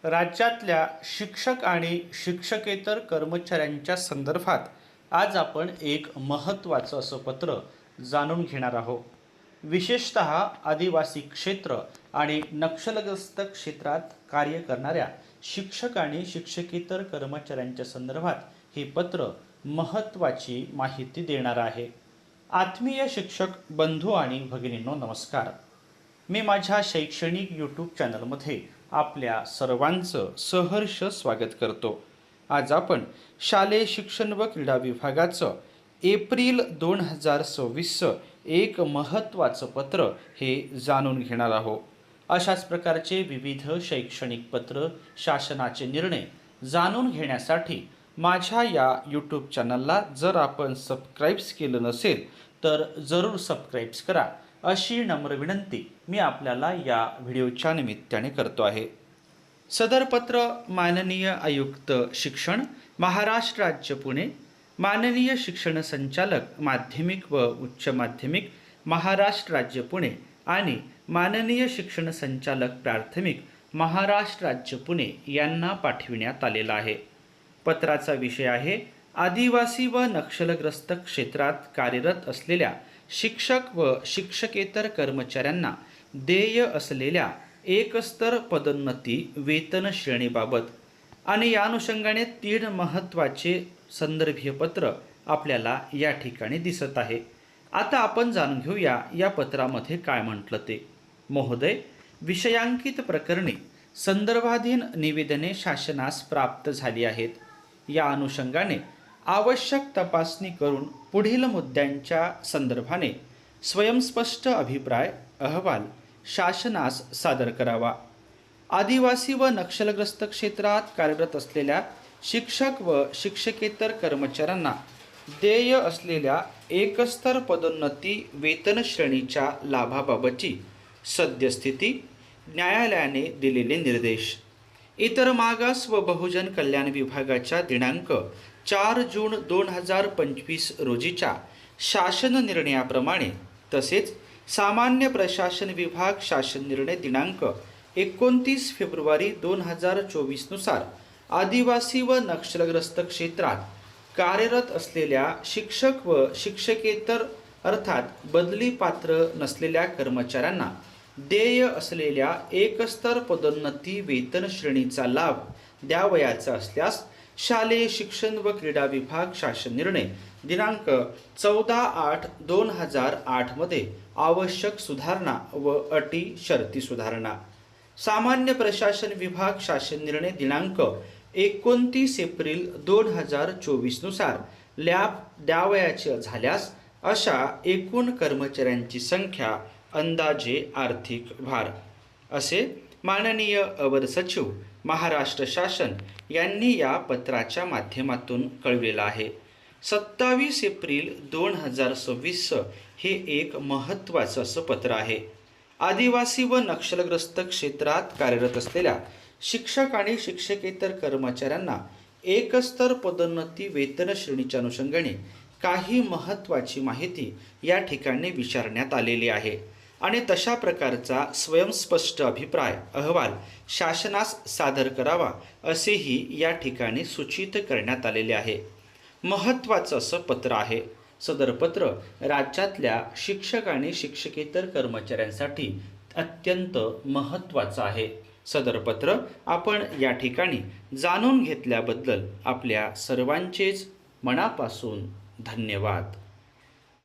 राज्यातल्या शिक्षक आणि शिक्षकेतर कर्मचाऱ्यांच्या संदर्भात आज आपण एक महत्त्वाचं असं पत्र जाणून घेणार आहोत. विशेषतः आदिवासी क्षेत्र आणि नक्षलग्रस्त क्षेत्रात कार्य करणाऱ्या शिक्षक आणि शिक्षकेतर कर्मचाऱ्यांच्या संदर्भात हे पत्र महत्त्वाची माहिती देणार आहे. आत्मीय शिक्षक बंधू आणि भगिनींनो, नमस्कार. मी माझ्या शैक्षणिक यूट्यूब चॅनलमध्ये आपल्या सर्वांचं सहर्ष स्वागत करतो. आज आपण शालेय शिक्षण व क्रीडा विभागाचं एप्रिल 2026चं एक महत्त्वाचं पत्र हे जाणून घेणार आहोत. अशाच प्रकारचे विविध शैक्षणिक पत्र, शासनाचे निर्णय जाणून घेण्यासाठी माझ्या या यूट्यूब चॅनलला जर आपण सबस्क्राईब्स केलं नसेल तर जरूर सबस्क्राईब्स करा, अशी नम्र विनंती मी आपल्याला या व्हिडिओच्या निमित्ताने करतो आहे. सदर पत्र माननीय आयुक्त शिक्षण, महाराष्ट्र राज्य पुणे, माननीय शिक्षण संचालक माध्यमिक व उच्च माध्यमिक, महाराष्ट्र राज्य पुणे आणि माननीय शिक्षण संचालक प्राथमिक, महाराष्ट्र राज्य पुणे यांना पाठविण्यात आलेला आहे. पत्राचा विषय आहे आदिवासी व नक्षलग्रस्त क्षेत्रात कार्यरत असलेल्या शिक्षक व शिक्षकेतर कर्मचाऱ्यांना देय असलेल्या एकस्तर पदोन्नती वेतन श्रेणीबाबत, आणि या अनुषंगाने 3 महत्त्वाचे संदर्भीय पत्र आपल्याला या ठिकाणी दिसत आहे. आता आपण जाणून घेऊया या पत्रामध्ये काय म्हटलं ते. महोदय, विषयांकित प्रकरणी संदर्भाधीन निवेदने शासनास प्राप्त झाली आहेत. या अनुषंगाने आवश्यक तपासणी करून पुढील मुद्द्यांच्या संदर्भाने स्वयंस्पष्ट अभिप्राय अहवाल शासनास सादर करावा. आदिवासी व नक्षलग्रस्त क्षेत्रात कार्यरत असलेल्या शिक्षक व शिक्षकेतर कर्मचाऱ्यांना देय असलेल्या एकस्तर पदोन्नती वेतन श्रेणीच्या लाभाबाबतची सद्यस्थिती, न्यायालयाने दिलेले निर्देश. इतर मागास व बहुजन कल्याण विभागाच्या दिनांक 4 जून 2025 रोजीच्या शासन निर्णयाप्रमाणे, तसेच सामान्य प्रशासन विभाग शासन निर्णय दिनांक 29 फेब्रुवारी 2024 नुसार आदिवासी व नक्षलग्रस्त क्षेत्रात कार्यरत असलेल्या शिक्षक व शिक्षकेतर अर्थात बदली पात्र नसलेल्या कर्मचाऱ्यांना देय असलेल्या एकस्तर पदोन्नती वेतन श्रेणीचा लाभ द्यावयाचा असल्यास शालेय शिक्षण व क्रीडा विभाग शासन निर्णय दिनांक 14/8/2008 मध्ये आवश्यक सुधारणा व अटी शर्ती सुधारणा, सामान्य प्रशासन विभाग शासन निर्णय दिनांक 29 एप्रिल 2024 नुसार लाभ द्यावयाचे झाल्यास अशा एकूण कर्मचाऱ्यांची संख्या, अंदाजे आर्थिक भार, असे माननीय अवर सचिव महाराष्ट्र शासन यांनी या पत्राच्या माध्यमातून कळविलेलं आहे. 27 एप्रिल 2026 हे एक महत्त्वाचं असं पत्र आहे. आदिवासी व नक्षलग्रस्त क्षेत्रात कार्यरत असलेल्या शिक्षक आणि शिक्षकेतर कर्मचाऱ्यांना एकस्तर पदोन्नती वेतन श्रेणीच्या अनुषंगाने काही महत्त्वाची माहिती या ठिकाणी विचारण्यात आलेली आहे आणि तशा प्रकारचा स्वयंस्पष्ट अभिप्राय अहवाल शासनास सादर करावा असेही या ठिकाणी सूचित करण्यात आलेले आहे. महत्त्वाचं असं पत्र आहे. सदर पत्र राज्यातल्या शिक्षक आणि शिक्षकेतर कर्मचाऱ्यांसाठी अत्यंत महत्त्वाचं आहे. सदर पत्र आपण या ठिकाणी जाणून घेतल्याबद्दल आपल्या सर्वांचेच मनापासून धन्यवाद.